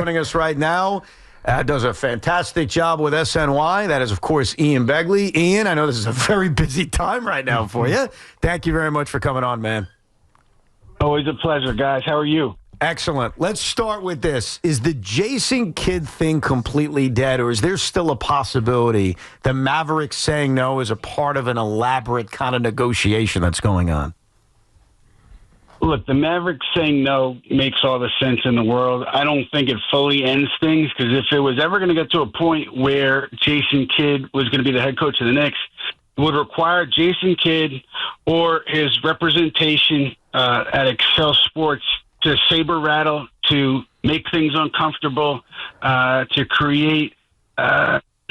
joining us right now. Does a fantastic job with SNY. That is, of course, Ian Begley. Ian, I know this is a very busy time right now for you. Thank you very much for coming on, man. Always a pleasure, guys. How are you? Excellent. Let's start with this. Is the Jason Kidd thing completely dead, or is there still a possibility the Mavericks saying no is a part of an elaborate kind of negotiation that's going on? Look, the Mavericks saying no makes all the sense in the world. I don't think it fully ends things, because if it was ever going to get to a point where Jason Kidd was going to be the head coach of the Knicks, it would require Jason Kidd or his representation at Excel Sports to saber rattle, to make things uncomfortable, to create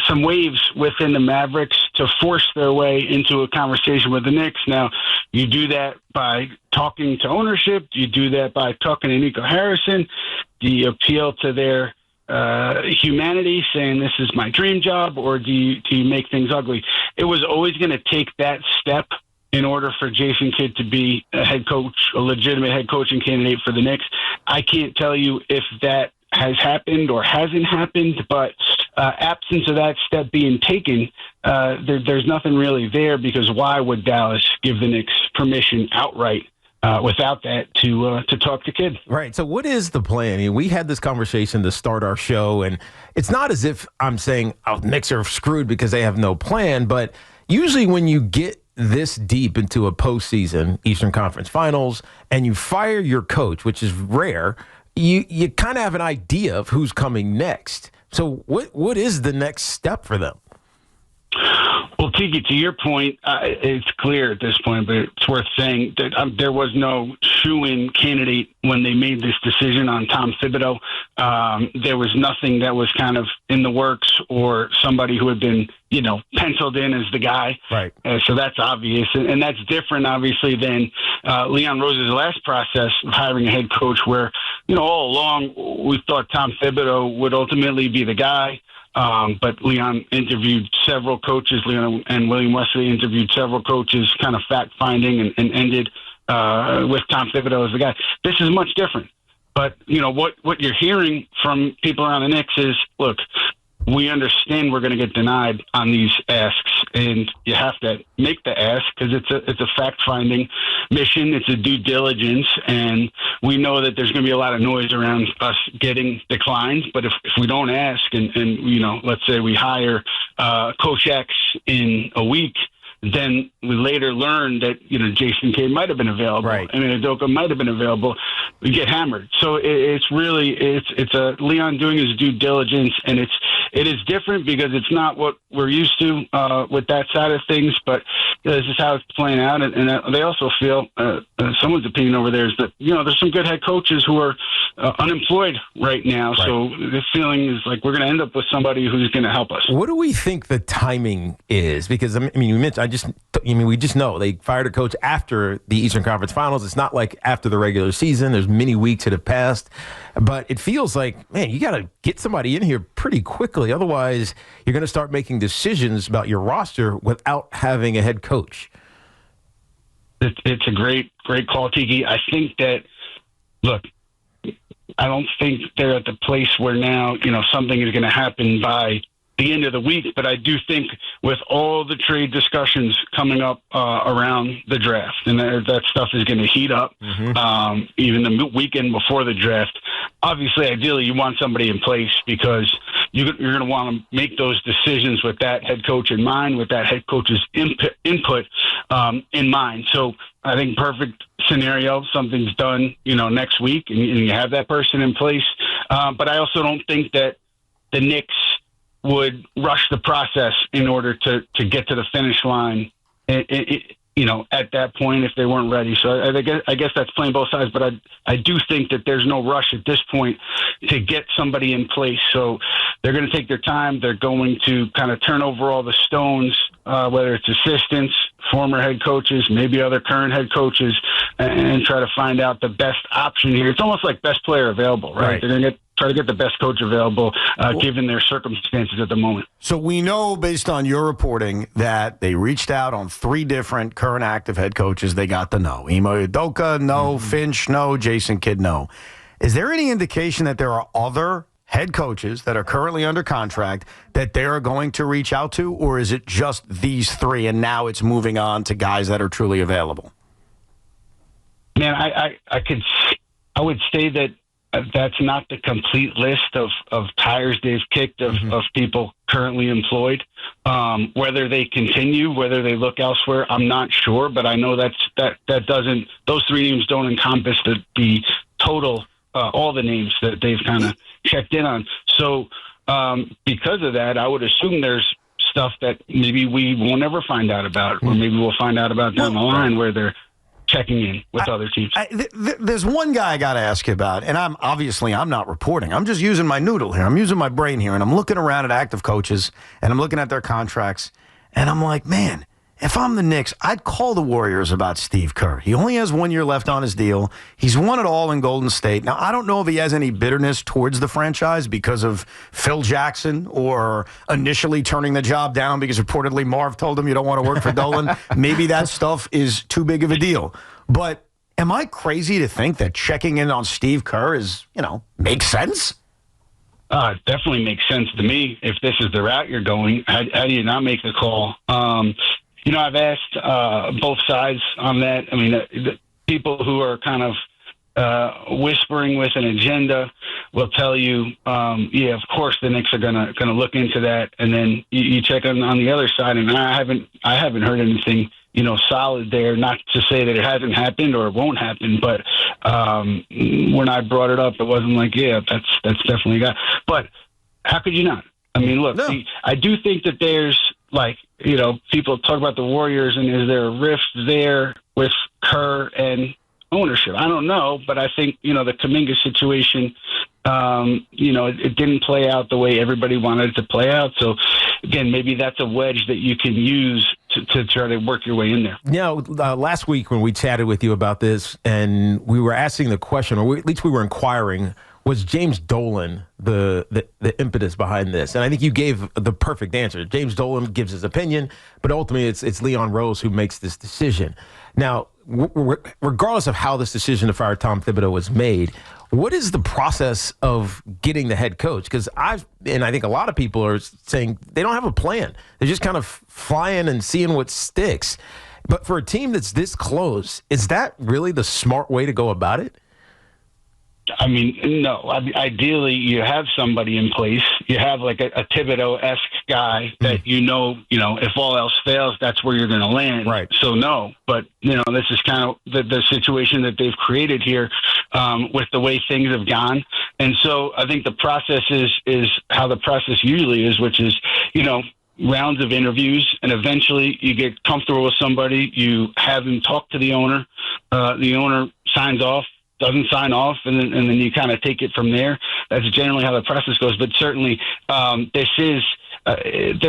some waves within the Mavericks to force their way into a conversation with the Knicks. Now, you do that by talking to ownership. You do that by talking to Nico Harrison. Do you appeal to their humanity, saying this is my dream job, or do you make things ugly? It was always going to take that step in order for Jason Kidd to be a head coach, a legitimate head coaching candidate for the Knicks. I can't tell you if that has happened or hasn't happened, but absence of that step being taken, there's nothing really there, because why would Dallas give the Knicks permission outright without that to talk to Kidd? Right. So what is the plan? I mean, we had this conversation to start our show, and it's not as if I'm saying, oh, Knicks are screwed because they have no plan, but usually when you get this deep into a postseason Eastern Conference Finals and you fire your coach, which is rare, you kind of have an idea of who's coming next. So what is the next step for them? Well, Tiki, to your point, it's clear at this point, but it's worth saying that there was no shoo-in candidate when they made this decision on Tom Thibodeau. There was nothing that was kind of in the works or somebody who had been, penciled in as the guy. Right. So that's obvious. And that's different, obviously, than Leon Rose's last process of hiring a head coach where, all along we thought Tom Thibodeau would ultimately be the guy. But Leon interviewed several coaches. Leon and William Wesley interviewed several coaches, kind of fact-finding, and ended with Tom Thibodeau as the guy. This is much different. But, what you're hearing from people around the Knicks is, look, we understand we're going to get denied on these asks, and you have to make the ask because it's a fact-finding mission. It's a due diligence, and we know that there's going to be a lot of noise around us getting declined. But if we don't ask, and let's say we hire Coach X in a week, then we later learn that, Jason Kidd might have been available. Right. I mean, Udoka might have been available. We get hammered. So it's a Leon doing his due diligence, and it is different because it's not what we're used to with that side of things, but this is how it's playing out. And they also feel, someone's opinion over there is that, there's some good head coaches who are unemployed right now. Right. So the feeling is like we're going to end up with somebody who's going to help us. What do we think the timing is? Because, you mentioned, we just know they fired a coach after the Eastern Conference Finals. It's not like after the regular season. There's many weeks that have passed. But it feels like, man, you got to get somebody in here pretty quickly. Otherwise, you're going to start making decisions about your roster without having a head coach. It's a great call, Tiki. I think that, look, I don't think they're at the place where now, something is going to happen by the end of the week, but I do think with all the trade discussions coming up around the draft, and that stuff is going to heat up, even the weekend before the draft. Obviously, ideally, you want somebody in place because you're going to want to make those decisions with that head coach in mind, with that head coach's input in mind. So I think perfect scenario, something's done, next week, and you have that person in place. But I also don't think that the Knicks would rush the process in order to get to the finish line, at that point if they weren't ready. So I guess that's playing both sides, but I do think that there's no rush at this point to get somebody in place. So they're going to take their time. They're going to kind of turn over all the stones, whether it's assistants, former head coaches, maybe other current head coaches, and try to find out the best option here. It's almost like best player available, right? They're going to try to get the best coach available, given their circumstances at the moment. So we know, based on your reporting, that they reached out on 3 different current active head coaches. They got the no. Ime Udoka, no. Finch, no. Jason Kidd, no. Is there any indication that there are other head coaches that are currently under contract that they're going to reach out to, or is it just these three and now it's moving on to guys that are truly available? Man, I would say that that's not the complete list of tires they've kicked of people currently employed. Whether they continue, whether they look elsewhere, I'm not sure, but I know that doesn't, those three names don't encompass the total, all the names that they've kind of checked in on. So because of that, I would assume there's stuff that maybe we won't ever find out about, or maybe we'll find out about down the line where they're checking in with other teams. There's one guy I got to ask you about, and I'm not reporting. I'm just using my noodle here. I'm using my brain here, and I'm looking around at active coaches, and I'm looking at their contracts, and I'm like, man, if I'm the Knicks, I'd call the Warriors about Steve Kerr. He only has 1 year left on his deal. He's won it all in Golden State. Now, I don't know if he has any bitterness towards the franchise because of Phil Jackson or initially turning the job down because reportedly Marv told him you don't want to work for Dolan. Maybe that stuff is too big of a deal. But am I crazy to think that checking in on Steve Kerr is, makes sense? It definitely makes sense to me. If this is the route you're going, how do you not make the call? I've asked both sides on that. I mean, the people who are kind of whispering with an agenda will tell you, of course the Knicks are gonna look into that. And then you check on the other side, and I haven't heard anything, solid there. Not to say that it hasn't happened or it won't happen, but when I brought it up, it wasn't like, that's definitely got. But how could you not? I mean, look, No. I do think that there's people talk about the Warriors, and is there a rift there with Kerr and ownership? I don't know, but I think, the Kuminga situation, it didn't play out the way everybody wanted it to play out. So, again, maybe that's a wedge that you can use to try to work your way in there. Last week when we chatted with you about this, and we were asking the question, or at least we were inquiring, was James Dolan the impetus behind this? And I think you gave the perfect answer. James Dolan gives his opinion, but ultimately it's Leon Rose who makes this decision. Now, regardless of how this decision to fire Tom Thibodeau was made, what is the process of getting the head coach? Because I think a lot of people are saying they don't have a plan. They're just kind of flying and seeing what sticks. But for a team that's this close, is that really the smart way to go about it? I mean, no. Ideally, you have somebody in place. You have like a Thibodeau-esque guy that if all else fails, that's where you're going to land. Right. So no, but this is kind of the situation that they've created here with the way things have gone. And so I think the process is how the process usually is, which is rounds of interviews, and eventually you get comfortable with somebody. You have them talk to the owner. The owner signs off. Doesn't sign off, and then you kind of take it from there. That's generally how the process goes. But certainly, there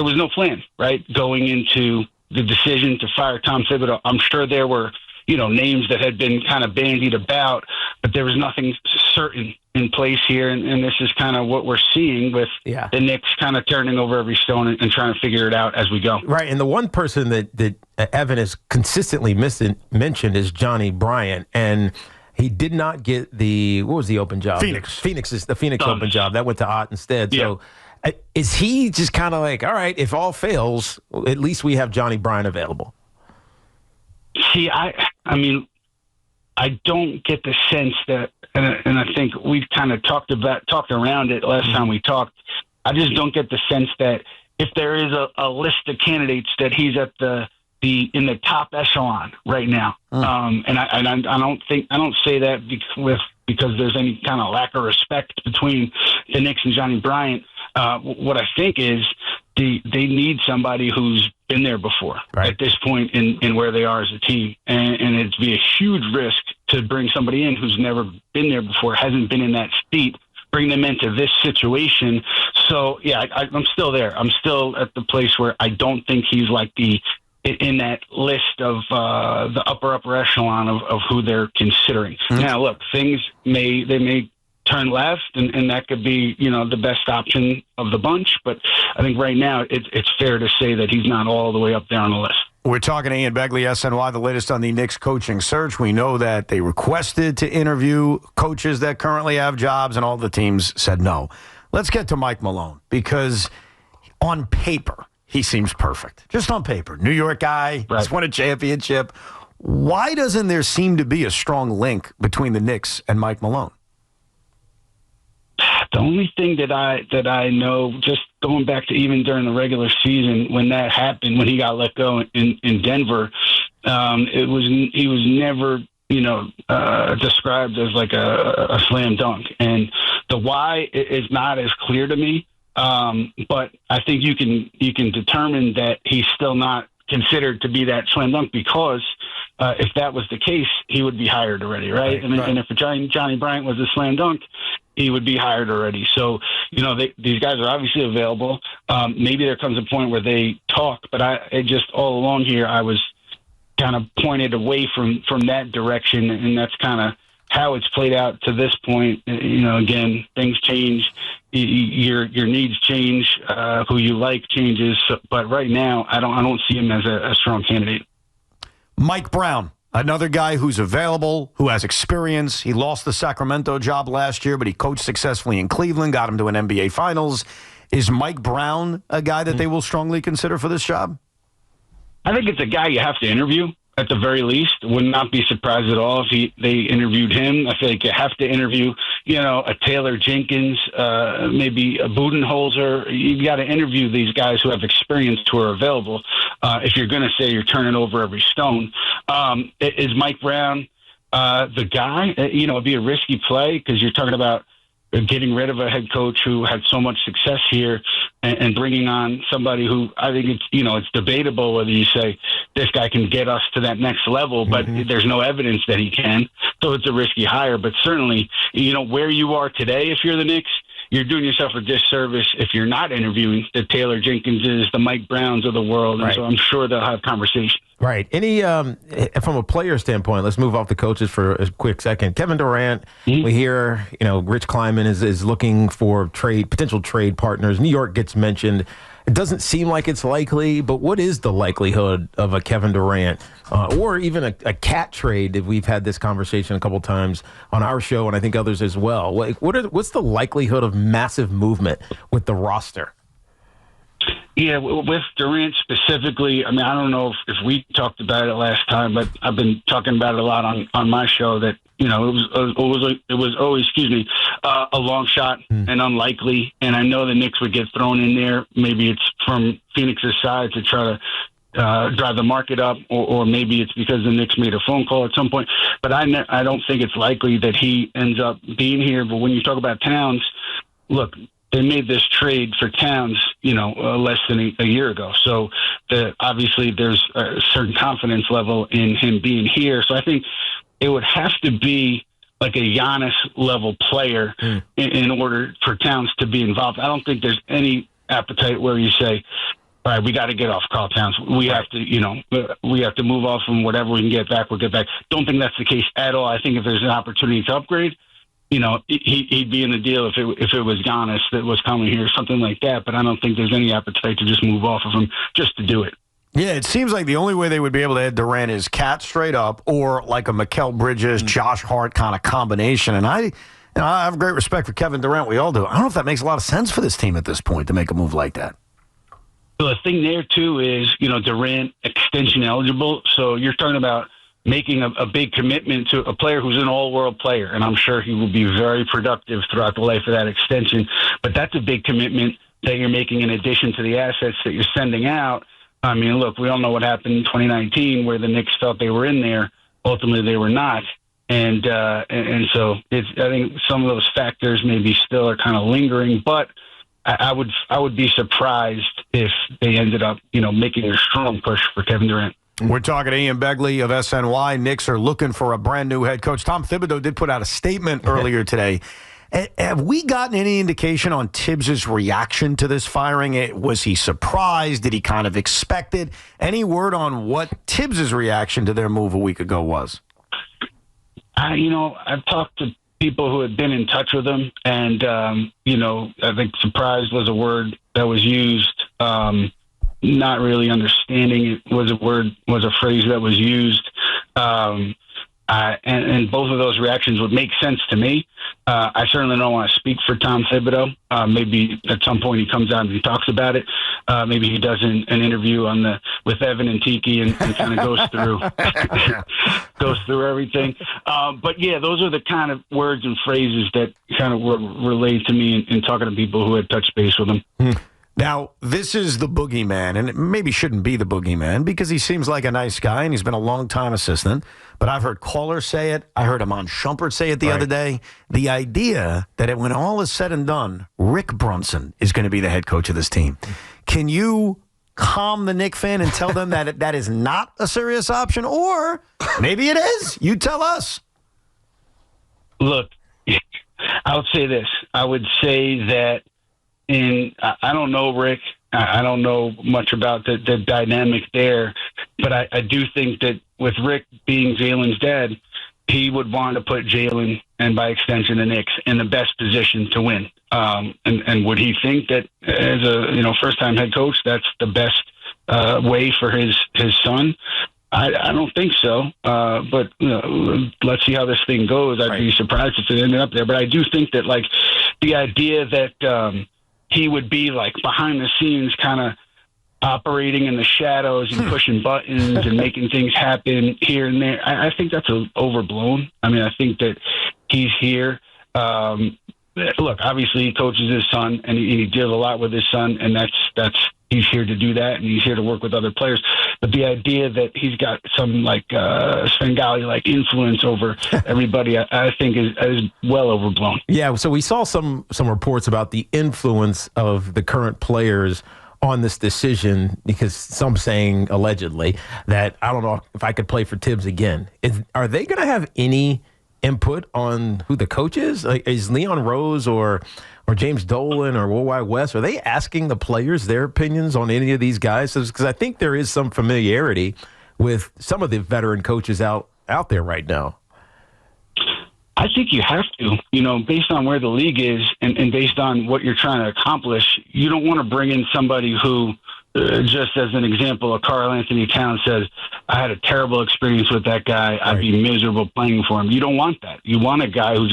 was no plan, right, going into the decision to fire Tom Thibodeau. I'm sure there were, names that had been kind of bandied about, but there was nothing certain in place here. And this is kind of what we're seeing with the Knicks kind of turning over every stone and trying to figure it out as we go. Right. And the one person that Evan has consistently mentioned is Johnny Bryant. And he did not get what was the open job? Phoenix is the Phoenix open job. That went to Ott instead. Yeah. So is he just kind of like, all right, if all fails, at least we have Johnny Bryant available? See, I mean, I don't get the sense that, and I think we've kind of talked around it last time we talked. I just don't get the sense that if there is a list of candidates that he's at in the top echelon right now. And I don't say that because there's any kind of lack of respect between the Knicks and Johnny Bryant. What I think is they need somebody who's been there before at this point in where they are as a team. And it'd be a huge risk to bring somebody in who's never been there before, hasn't been in that seat, bring them into this situation. So, I'm still there. I'm still at the place where I don't think he's like in that list of the upper echelon of who they're considering. Now, look, they may turn left, and that could be the best option of the bunch. But I think right now it's fair to say that he's not all the way up there on the list. We're talking to Ian Begley, SNY, the latest on the Knicks coaching search. We know that they requested to interview coaches that currently have jobs, and all the teams said no. Let's get to Mike Malone, because on paper, he seems perfect. Just on paper. New York guy, Right. He's won a championship. Why doesn't there seem to be a strong link between the Knicks and Mike Malone? The only thing that I know, just going back to even during the regular season when that happened, when he got let go in Denver, he was never described as like a slam dunk, and the why is not as clear to me. But I think you can determine that he's still not considered to be that slam dunk, because if that was the case, he would be hired already, right? And if Johnny Bryant was a slam dunk, he would be hired already. So, these guys are obviously available. Maybe there comes a point where they talk, but I just all along here, I was kind of pointed away from that direction, and that's kind of how it's played out to this point. Again, things change, your needs change, who you like changes. But right now, I don't see him as a strong candidate. Mike Brown, another guy who's available, who has experience. He lost the Sacramento job last year, but he coached successfully in Cleveland, got him to an NBA Finals. Is Mike Brown a guy that they will strongly consider for this job? I think it's a guy you have to interview at the very least. Would not be surprised at all if they interviewed him. I feel like you have to interview, a Taylor Jenkins, maybe a Budenholzer. You got to interview these guys who have experience, who are available. If you're going to say you're turning over every stone, is Mike Brown the guy? It'd be a risky play, because you're talking about getting rid of a head coach who had so much success here and bringing on somebody who, I think it's debatable whether you say this guy can get us to that next level, but there's no evidence that he can. So it's a risky hire. But certainly, where you are today, if you're the Knicks, you're doing yourself a disservice if you're not interviewing the Taylor Jenkinses, the Mike Browns of the world. And Right. so I'm sure they'll have conversations. Right. Any from a player standpoint, let's move off the coaches for a quick second. Kevin Durant, we hear, Rich Kleiman is looking for potential trade partners. New York gets mentioned. It doesn't seem like it's likely, but what is the likelihood of a Kevin Durant or even a cat trade? If we've had this conversation a couple times on our show, and I think others as well. What's the likelihood of massive movement with the roster? Yeah, with Durant specifically, I don't know if we talked about it last time, but I've been talking about it a lot on my show that, it was always, a long shot and unlikely. And I know the Knicks would get thrown in there. Maybe it's from Phoenix's side to try to drive the market up, or maybe it's because the Knicks made a phone call at some point. But I don't think it's likely that he ends up being here. But when you talk about Towns, look, they made this trade for Towns, less than a year ago. So obviously there's a certain confidence level in him being here. So I think it would have to be like a Giannis level player in order for Towns to be involved. I don't think there's any appetite where you say, all right, we got to get off Karl Towns. We have to, we have to move off from whatever we can get back. We'll get back. Don't think that's the case at all. I think if there's an opportunity to upgrade, he'd be in the deal if it was Giannis that was coming here, something like that. But I don't think there's any appetite to just move off of him just to do it. Yeah, it seems like the only way they would be able to add Durant is cat straight up, or like a Mikal Bridges, Josh Hart kind of combination. And I have great respect for Kevin Durant. We all do. I don't know if that makes a lot of sense for this team at this point to make a move like that. The thing there, too, is, Durant extension eligible. So you're talking about making a big commitment to a player who's an all-world player, and I'm sure he will be very productive throughout the life of that extension. But that's a big commitment that you're making in addition to the assets that you're sending out. Look, we all know what happened in 2019 where the Knicks felt they were in there. Ultimately, they were not. And so I think some of those factors maybe still are kind of lingering, but I would be surprised if they ended up, making a strong push for Kevin Durant. We're talking to Ian Begley of SNY. Knicks are looking for a brand new head coach. Tom Thibodeau did put out a statement earlier today. Have we gotten any indication on Tibbs' reaction to this firing? Was he surprised? Did he kind of expect it? Any word on what Tibbs' reaction to their move a week ago was? I've talked to people who had been in touch with him, and, I think surprised was a word that was used. Not really understanding it was a phrase that was used. And both of those reactions would make sense to me. I certainly don't want to speak for Tom Thibodeau. Maybe at some point he comes out and he talks about it. Maybe he does an interview with Evan and Tiki and kind of goes through everything. But yeah, those are the kind of words and phrases that kind of were relayed to me in talking to people who had touched base with him. Now, this is the boogeyman, and it maybe shouldn't be the boogeyman because he seems like a nice guy and he's been a long-time assistant. But I've heard callers say it. I heard Amon Shumpert say it the other day. The idea that when all is said and done, Rick Brunson is going to be the head coach of this team. Can you calm the Knick fan and tell them that that is not a serious option? Or maybe it is. You tell us. Look, I would say this. I would say that I don't know Rick. I don't know much about the dynamic there, but I do think that with Rick being Jalen's dad, he would want to put Jalen and by extension the Knicks in the best position to win. And would he think that as a first-time head coach, that's the best way for his son? I don't think so. But let's see how this thing goes. I'd be surprised if it ended up there. But I do think that the idea that he would be behind the scenes kind of operating in the shadows and pushing buttons and making things happen here and there. I think that's overblown. I mean, I think that he's here. Look, obviously he coaches his son and he deals a lot with his son, and that's he's here to do that, and he's here to work with other players. But the idea that he's got some Svengali influence over everybody, I think is well overblown. Yeah, so we saw some reports about the influence of the current players on this decision, because some saying allegedly that I don't know if I could play for Tibbs again. Are they going to have any input on who the coach is? Is Leon Rose or James Dolan or Worldwide West, are they asking the players their opinions on any of these guys? Because I think there is some familiarity with some of the veteran coaches out there right now. I think you have to, based on where the league is and based on what you're trying to accomplish. You don't want to bring in somebody who, just as an example, a Karl-Anthony Towns says, I had a terrible experience with that guy. I'd be miserable playing for him. You don't want that. You want a guy who's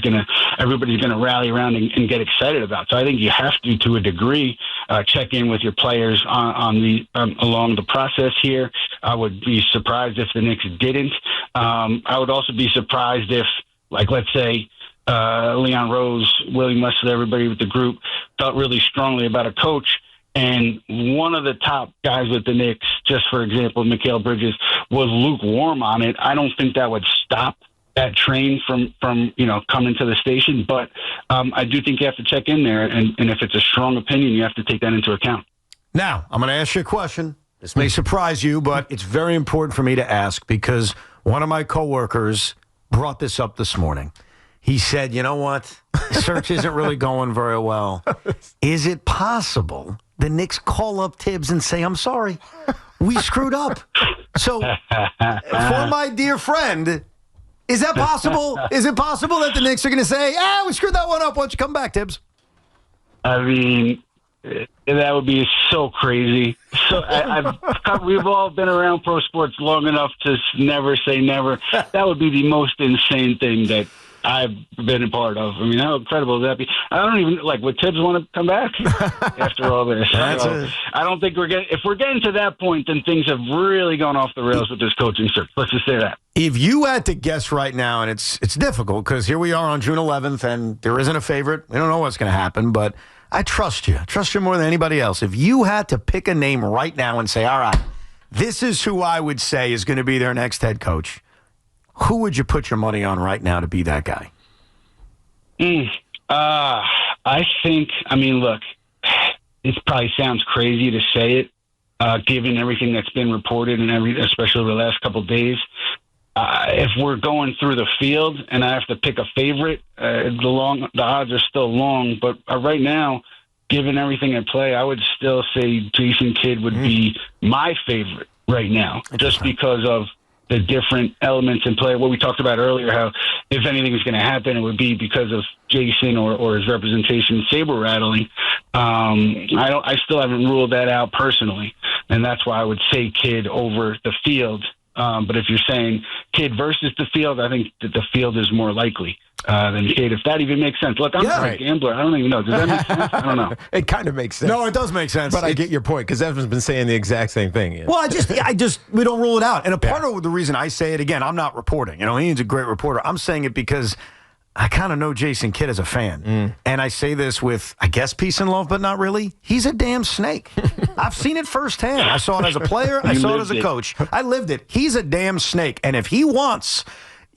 everybody's going to rally around and get excited about. So I think you have to a degree, check in with your players along the process here. I would be surprised if the Knicks didn't. I would also be surprised if, let's say, Leon Rose, William Wesley, everybody with the group felt really strongly about a coach, and one of the top guys with the Knicks, just for example, Mikal Bridges, was lukewarm on it. I don't think that would stop that train from coming to the station. But I do think you have to check in there, and if it's a strong opinion, you have to take that into account. Now, I'm going to ask you a question. This may surprise you, but it's very important for me to ask because one of my coworkers brought this up this morning. He said, you know what? Search isn't really going very well. Is it possible the Knicks call up Tibbs and say, I'm sorry, we screwed up? So, for my dear friend, is that possible? Is it possible that the Knicks are going to say, we screwed that one up. Why don't you come back, Tibbs? I mean, that would be so crazy. So we've all been around pro sports long enough to never say never. That would be the most insane thing that I've been a part of. I mean, how incredible would that be? I don't even would Tibbs want to come back after all this? I don't think if we're getting to that point, then things have really gone off the rails with this coaching search. Let's just say that. If you had to guess right now, and it's difficult because here we are on June 11th and there isn't a favorite. We don't know what's going to happen, but I trust you. I trust you more than anybody else. If you had to pick a name right now and say, all right, this is who I would say is going to be their next head coach, who would you put your money on right now to be that guy? I think, look, it probably sounds crazy to say it, given everything that's been reported and especially over the last couple of days. If we're going through the field and I have to pick a favorite, the odds are still long. But right now, given everything at play, I would still say Jason Kidd would be my favorite right now, just because of the different elements in play. What we talked about earlier, how if anything is going to happen, it would be because of Jason or his representation saber rattling. I still haven't ruled that out personally, and that's why I would say Kidd over the field. But if you're saying Kid versus the field, I think that the field is more likely than Kid, if that even makes sense. Look, I'm not a gambler. I don't even know. Does that make sense? I don't know. It kind of makes sense. No, it does make sense. But I get your point, because Evan's been saying the exact same thing. Yeah. Well, we don't rule it out. And a part of the reason I say it, again, I'm not reporting. Ian's a great reporter. I'm saying it because I kind of know Jason Kidd as a fan. And I say this with, I guess, peace and love, but not really. He's a damn snake. I've seen it firsthand. I saw it as a player. I saw it as a coach. I lived it. He's a damn snake. And if he wants,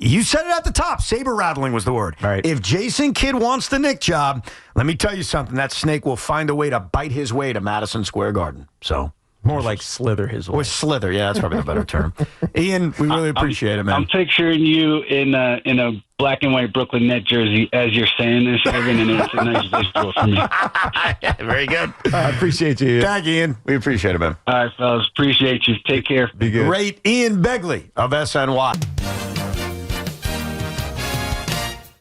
you said it at the top, saber rattling was the word. Right. If Jason Kidd wants the Knick job, let me tell you something. That snake will find a way to bite his way to Madison Square Garden. So more like slither his way. Or slither. Yeah, that's probably the better term. Ian, we really appreciate it, man. I'm picturing you in a black and white Brooklyn Net jersey as you're saying this, Evan, and it's a nice visual for me. Very good. I appreciate you. Thank you, Ian. We appreciate it, man. All right, fellas. Appreciate you. Take care. Be good. Great Ian Begley of SNY.